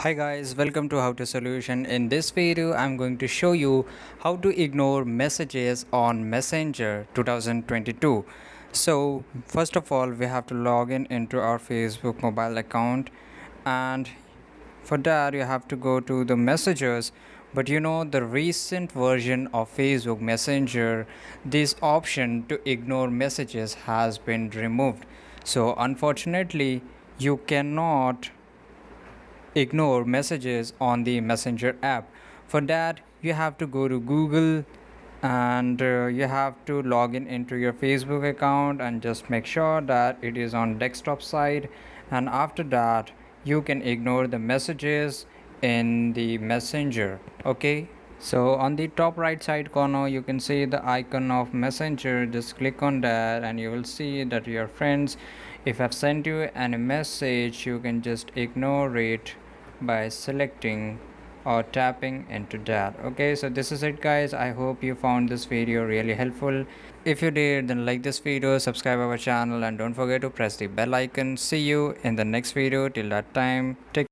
Hi guys, welcome to How to Solution. In this video, I'm going to show you how to ignore messages on Messenger 2022. So, first of all, we have to log in into our Facebook mobile account, and for that you have to go to the messages. But the recent version of Facebook Messenger, this option to ignore messages has been removed. So, unfortunately, you cannot ignore messages on the Messenger app. For that, you have to go to Google and you have to log in into your Facebook account and just make sure that it is on desktop side. And after that, you can ignore the messages in the Messenger. Okay. So on the top right side corner, you can see the icon of Messenger. Just click on that and you will see that your friends, if I've sent you any message, you can just ignore it by selecting or tapping into that. Okay, so this is it guys. I hope you found this video really helpful. If you did, then like this video, subscribe our channel, and don't forget to press the bell icon. See you in the next video. Till that time, take